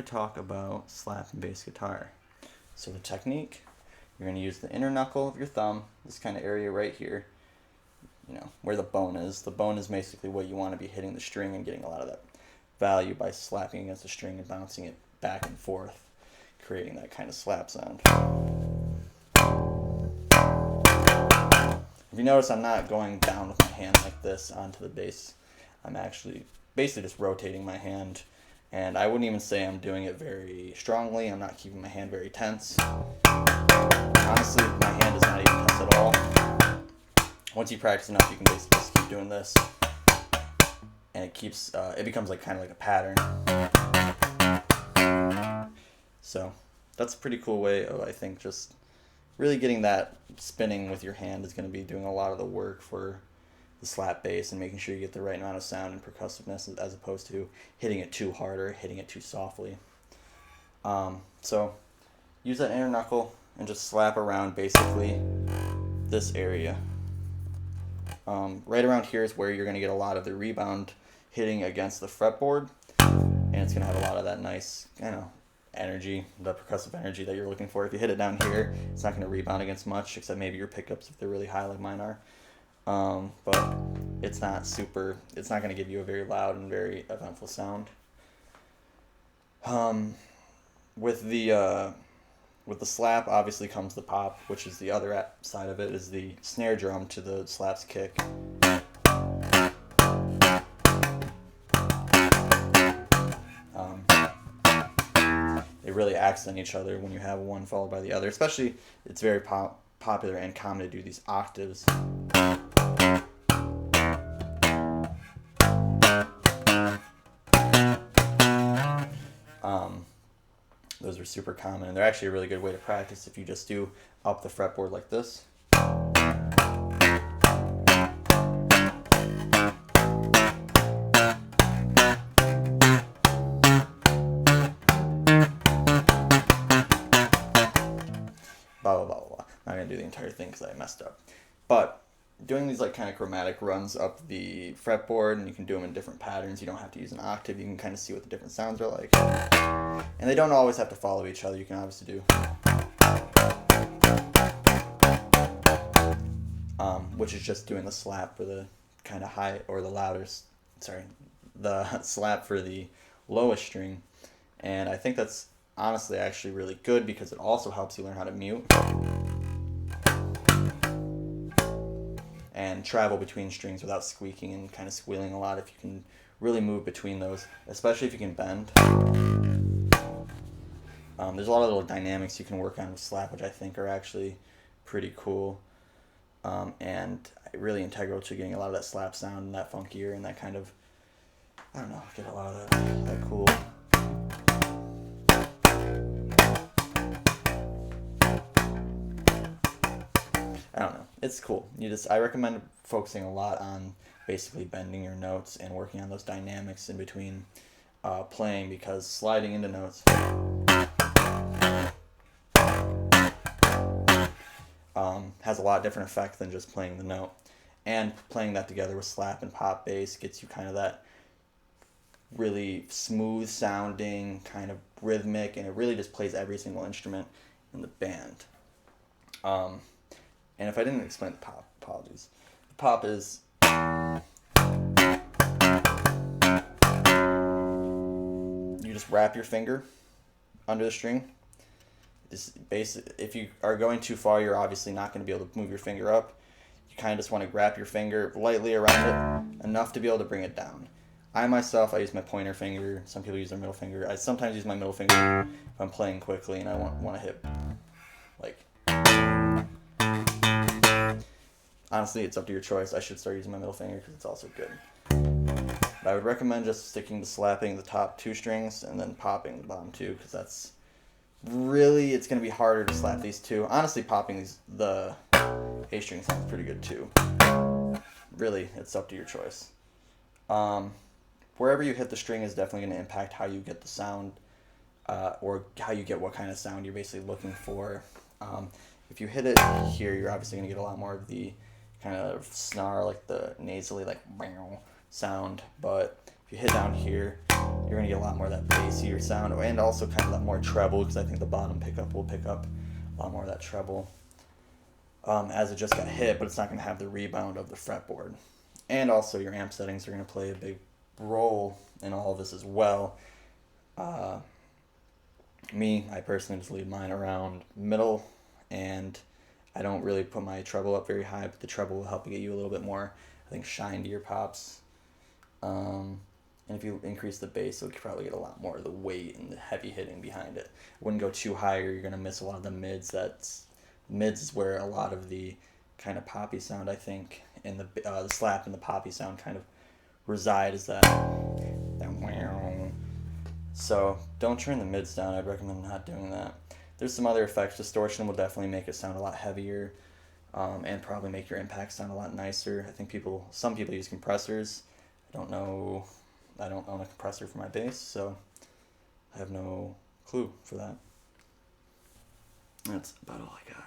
to talk about slap and bass guitar. So the technique, you're going to use the inner knuckle of your thumb, this kind of area right here, you know, where the bone is. The bone is basically what you want to be hitting the string and getting a lot of that value by slapping against the string and bouncing it back and forth, creating that kind of slap sound. If you notice, I'm not going down with my hand like this onto the bass. I'm actually basically just rotating my hand, and I wouldn't even say I'm doing it very strongly. I'm not keeping my hand very tense. Honestly, my hand is not even tense at all. Once you practice enough, you can basically just keep doing this, and it becomes like kind of like a pattern. So that's a pretty cool way of, I think, just really getting that spinning with your hand is going to be doing a lot of the work for the slap bass and making sure you get the right amount of sound and percussiveness as opposed to hitting it too hard or hitting it too softly. So use that inner knuckle and just slap around basically this area. Right around here is where you're going to get a lot of the rebound hitting against the fretboard, and it's going to have a lot of that nice, energy, the percussive energy that you're looking for. If you hit it down here, it's not going to rebound against much, except maybe your pickups if they're really high like mine are. But it's not going to give you a very loud and very eventful sound. With the slap, obviously comes the pop, which is the other side of it, is the snare drum to the slap's kick. They really accent each other when you have one followed by the other. Especially, it's very popular and common to do these octaves. Those are super common, and they're actually a really good way to practice if you just do up the fretboard like this. Blah, blah, blah, blah. I'm not going to do the entire thing because I messed up. But doing these like kind of chromatic runs up the fretboard, and you can do them in different patterns. You don't have to use an octave. You can kind of see what the different sounds are like. And they don't always have to follow each other. You can obviously do which is just doing the slap for the kind of high or the loudest, the slap for the lowest string. And I think that's honestly actually really good because it also helps you learn how to mute and travel between strings without squeaking and kind of squealing a lot. If you can really move between those, especially if you can bend. There's a lot of little dynamics you can work on with slap, which I think are actually pretty cool, and really integral to getting a lot of that slap sound and that funkier and that kind of, get a lot of that cool. I don't know. It's cool. I recommend focusing a lot on basically bending your notes and working on those dynamics in between playing, because sliding into notes has a lot different effect than just playing the note. And playing that together with slap and pop bass gets you kind of that really smooth sounding, kind of rhythmic, and it really just plays every single instrument in the band. And if I didn't explain the pop, apologies. The pop is you just wrap your finger under the string. If you are going too far, you're obviously not going to be able to move your finger up. You kind of just want to wrap your finger lightly around it, enough to be able to bring it down. I use my pointer finger. Some people use their middle finger. I sometimes use my middle finger if I'm playing quickly and I want to hit like. Honestly, it's up to your choice. I should start using my middle finger because it's also good. But I would recommend just sticking to slapping the top two strings and then popping the bottom two, because it's going to be harder to slap these two. Honestly, popping the A string sounds pretty good too. Really, it's up to your choice. Wherever you hit the string is definitely going to impact how you get the sound, or how you get what kind of sound you're basically looking for. If you hit it here, you're obviously going to get a lot more of the kind of snarl, like the nasally, like sound. But if you hit down here, you're you're going to get a lot more of that bassier sound, and also kind of that more treble, because I think the bottom pickup will pick up a lot more of that treble as it just got hit, but it's not going to have the rebound of the fretboard. And also your amp settings are going to play a big role in all of this as well. I personally just leave mine around middle, and I don't really put my treble up very high, but the treble will help get you a little bit more, I think, shine to your pops. And if you increase the bass, you'll probably get a lot more of the weight and the heavy hitting behind it. Wouldn't go too high, or you're going to miss a lot of the mids. Mids is where a lot of the kind of poppy sound, I think, and the slap and the poppy sound kind of reside, is that wow. So don't turn the mids down. I'd recommend not doing that. There's some other effects. Distortion will definitely make it sound a lot heavier, and probably make your impact sound a lot nicer. I think some people use compressors. I don't know. I don't own a compressor for my bass, so I have no clue for that. That's about all I got.